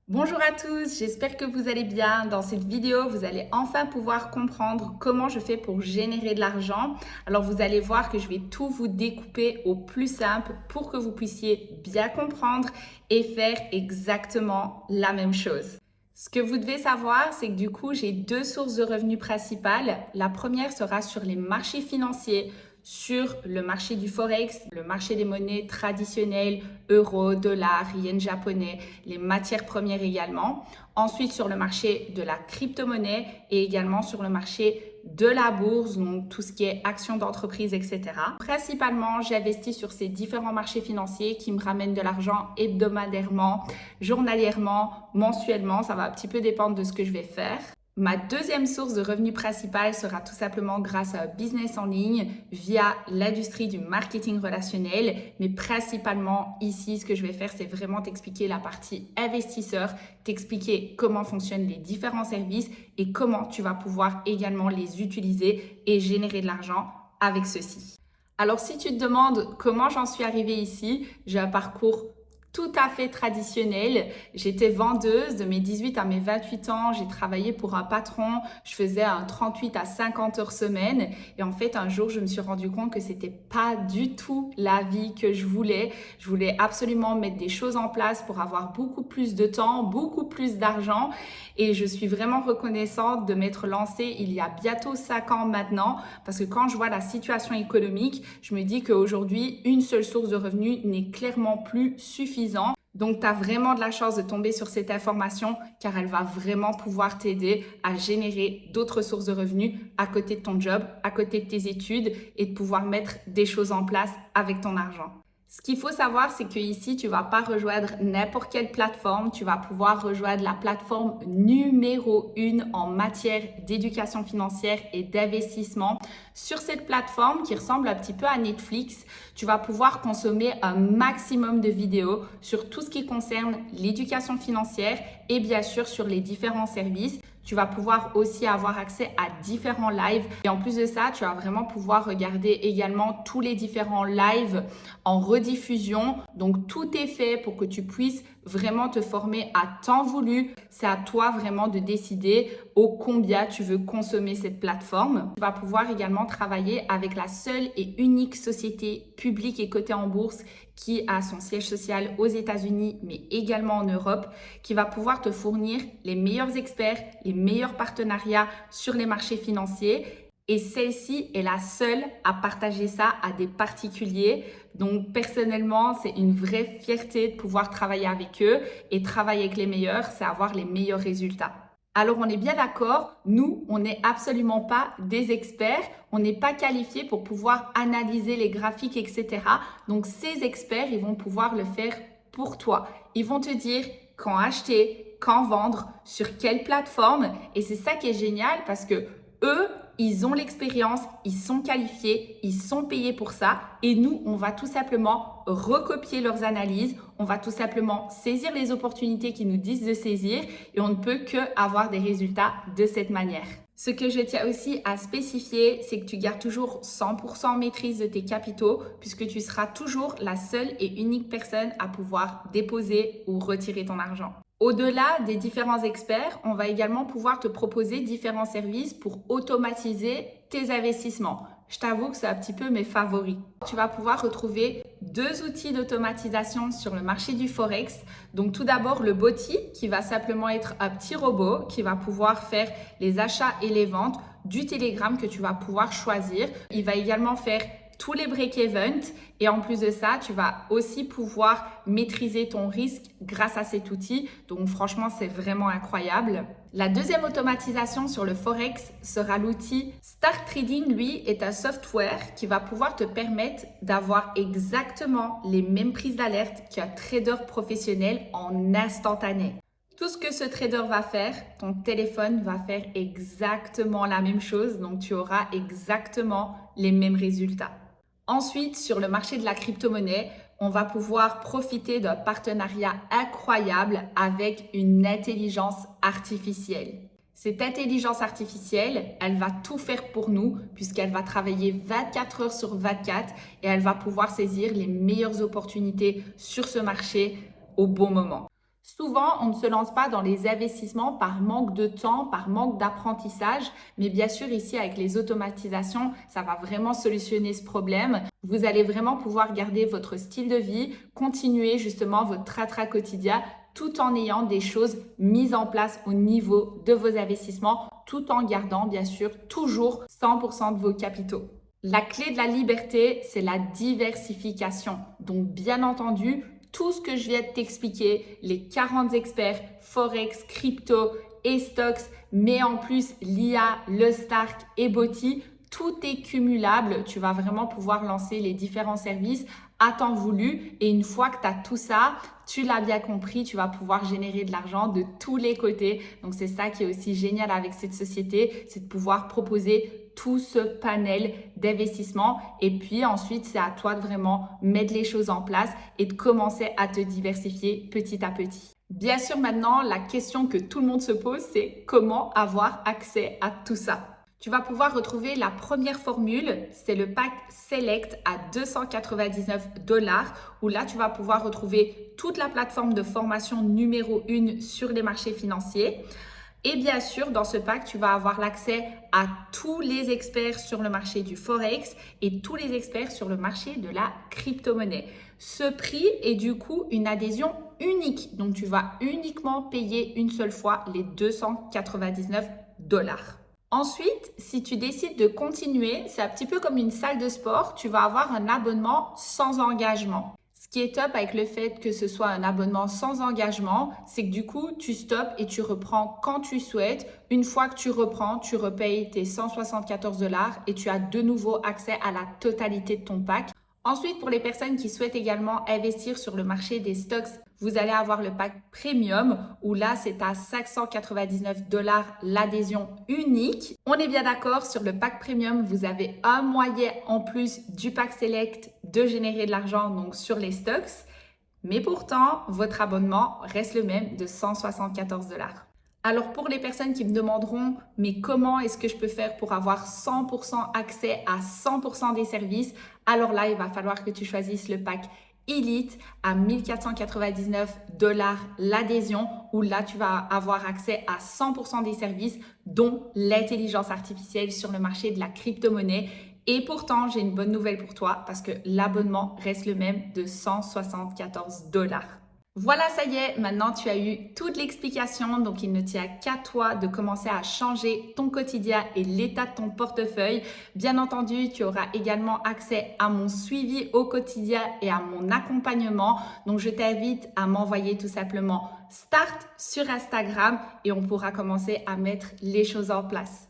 Bonjour à tous, j'espère que vous allez bien. Dans cette vidéo, vous allez enfin pouvoir comprendre comment je fais pour générer de l'argent. Alors vous allez voir que je vais tout vous découper au plus simple pour que vous puissiez bien comprendre et faire exactement la même chose. Ce que vous devez savoir, c'est que du coup, j'ai deux sources de revenus principales. La première sera sur les marchés financiers, sur le marché du forex, le marché des monnaies traditionnelles, euro, dollar, yen japonais, les matières premières également. Ensuite, sur le marché de la crypto-monnaie et également sur le marché de la bourse, donc tout ce qui est actions d'entreprise, etc. Principalement, j'investis sur ces différents marchés financiers qui me ramènent de l'argent hebdomadairement, journalièrement, mensuellement. Ça va un petit peu dépendre de ce que je vais faire. Ma deuxième source de revenus principale sera tout simplement grâce à un business en ligne via l'industrie du marketing relationnel. Mais principalement ici, ce que je vais faire, c'est vraiment t'expliquer la partie investisseur, t'expliquer comment fonctionnent les différents services et comment tu vas pouvoir également les utiliser et générer de l'argent avec ceci. Alors si tu te demandes comment j'en suis arrivée ici, j'ai un parcours tout à fait traditionnel. J'étais vendeuse de mes 18 à mes 28 ans. J'ai travaillé pour un patron. Je faisais un 38 à 50 heures semaine. Et en fait, un jour, je me suis rendu compte que c'était pas du tout la vie que je voulais. Je voulais absolument mettre des choses en place pour avoir beaucoup plus de temps, beaucoup plus d'argent. Et je suis vraiment reconnaissante de m'être lancée il y a bientôt 5 ans maintenant. Parce que quand je vois la situation économique, je me dis qu'aujourd'hui, une seule source de revenus n'est clairement plus suffisante. Donc, tu as vraiment de la chance de tomber sur cette information car elle va vraiment pouvoir t'aider à générer d'autres sources de revenus à côté de ton job, à côté de tes études et de pouvoir mettre des choses en place avec ton argent. Ce qu'il faut savoir, c'est que ici, tu vas pas rejoindre n'importe quelle plateforme. Tu vas pouvoir rejoindre la plateforme numéro 1 en matière d'éducation financière et d'investissement. Sur cette plateforme qui ressemble un petit peu à Netflix, tu vas pouvoir consommer un maximum de vidéos sur tout ce qui concerne l'éducation financière et bien sûr sur les différents services. Tu vas pouvoir aussi avoir accès à différents lives. Et en plus de ça, tu vas vraiment pouvoir regarder également tous les différents lives en rediffusion. Donc, tout est fait pour que tu puisses vraiment te former à temps voulu. C'est à toi vraiment de décider au combien tu veux consommer cette plateforme. Tu vas pouvoir également travailler avec la seule et unique société publique et cotée en bourse qui a son siège social aux États-Unis, mais également en Europe, qui va pouvoir te fournir les meilleurs experts, les meilleurs partenariats sur les marchés financiers. Et celle-ci est la seule à partager ça à des particuliers. Donc personnellement, c'est une vraie fierté de pouvoir travailler avec eux et travailler avec les meilleurs, c'est avoir les meilleurs résultats. Alors on est bien d'accord, nous, on n'est absolument pas des experts, on n'est pas qualifiés pour pouvoir analyser les graphiques, etc. Donc ces experts, ils vont pouvoir le faire pour toi. Ils vont te dire quand acheter, quand vendre, sur quelle plateforme. Et c'est ça qui est génial parce que eux, ils ont l'expérience, ils sont qualifiés, ils sont payés pour ça. Et nous, on va tout simplement recopier leurs analyses. On va tout simplement saisir les opportunités qu'ils nous disent de saisir et on ne peut que avoir des résultats de cette manière. Ce que je tiens aussi à spécifier, c'est que tu gardes toujours 100% maîtrise de tes capitaux puisque tu seras toujours la seule et unique personne à pouvoir déposer ou retirer ton argent. Au-delà des différents experts, on va également pouvoir te proposer différents services pour automatiser tes investissements. Je t'avoue que c'est un petit peu mes favoris. Tu vas pouvoir retrouver deux outils d'automatisation sur le marché du Forex. Donc tout d'abord le Boti qui va simplement être un petit robot qui va pouvoir faire les achats et les ventes du Telegram que tu vas pouvoir choisir. Il va également faire tous les break-even et en plus de ça, tu vas aussi pouvoir maîtriser ton risque grâce à cet outil. Donc franchement, c'est vraiment incroyable. La deuxième automatisation sur le Forex sera l'outil Start Trading. Lui est un software qui va pouvoir te permettre d'avoir exactement les mêmes prises d'alerte qu'un trader professionnel en instantané. Tout ce que ce trader va faire, ton téléphone va faire exactement la même chose. Donc, tu auras exactement les mêmes résultats. Ensuite, sur le marché de la crypto-monnaie, on va pouvoir profiter d'un partenariat incroyable avec une intelligence artificielle. Cette intelligence artificielle, elle va tout faire pour nous puisqu'elle va travailler 24 heures sur 24 et elle va pouvoir saisir les meilleures opportunités sur ce marché au bon moment. Souvent, on ne se lance pas dans les investissements par manque de temps, par manque d'apprentissage, mais bien sûr ici avec les automatisations, ça va vraiment solutionner ce problème. Vous allez vraiment pouvoir garder votre style de vie, continuer justement votre tratra quotidien tout en ayant des choses mises en place au niveau de vos investissements, tout en gardant bien sûr toujours 100% de vos capitaux. La clé de la liberté, c'est la diversification. Donc bien entendu, tout ce que je viens de t'expliquer, les 40 experts, Forex, crypto et stocks, mais en plus l'IA, le Stark et Boti, tout est cumulable. Tu vas vraiment pouvoir lancer les différents services à temps voulu. Et une fois que tu as tout ça, tu l'as bien compris, tu vas pouvoir générer de l'argent de tous les côtés. Donc, c'est ça qui est aussi génial avec cette société, c'est de pouvoir proposer tout ce panel d'investissement. Et puis ensuite, c'est à toi de vraiment mettre les choses en place et de commencer à te diversifier petit à petit. Bien sûr, maintenant, la question que tout le monde se pose, c'est comment avoir accès à tout ça? Tu vas pouvoir retrouver la première formule, c'est le pack Select à 299 $, où là, tu vas pouvoir retrouver toute la plateforme de formation numéro 1 sur les marchés financiers. Et bien sûr, dans ce pack, tu vas avoir l'accès à tous les experts sur le marché du Forex et tous les experts sur le marché de la crypto-monnaie. Ce prix est du coup une adhésion unique. Donc, tu vas uniquement payer une seule fois les 299 $. Ensuite, si tu décides de continuer, c'est un petit peu comme une salle de sport, tu vas avoir un abonnement sans engagement. Ce qui est top avec le fait que ce soit un abonnement sans engagement, c'est que du coup, tu stoppes et tu reprends quand tu souhaites. Une fois que tu reprends, tu repayes tes 174 $ et tu as de nouveau accès à la totalité de ton pack. Ensuite, pour les personnes qui souhaitent également investir sur le marché des stocks, vous allez avoir le pack premium où là, c'est à 599 $ l'adhésion unique. On est bien d'accord, sur le pack premium, vous avez un moyen en plus du pack select de générer de l'argent donc sur les stocks. Mais pourtant, votre abonnement reste le même de 174 $. Alors pour les personnes qui me demanderont, mais comment est-ce que je peux faire pour avoir 100% accès à 100% des services? Alors là, il va falloir que tu choisisses le pack Elite à 1499 $ l'adhésion, où là, tu vas avoir accès à 100% des services, dont l'intelligence artificielle sur le marché de la crypto-monnaie. Et pourtant, j'ai une bonne nouvelle pour toi parce que l'abonnement reste le même de 174 $. Voilà, ça y est, maintenant tu as eu toute l'explication, donc il ne tient qu'à toi de commencer à changer ton quotidien et l'état de ton portefeuille. Bien entendu, tu auras également accès à mon suivi au quotidien et à mon accompagnement. Donc je t'invite à m'envoyer tout simplement Start sur Instagram et on pourra commencer à mettre les choses en place.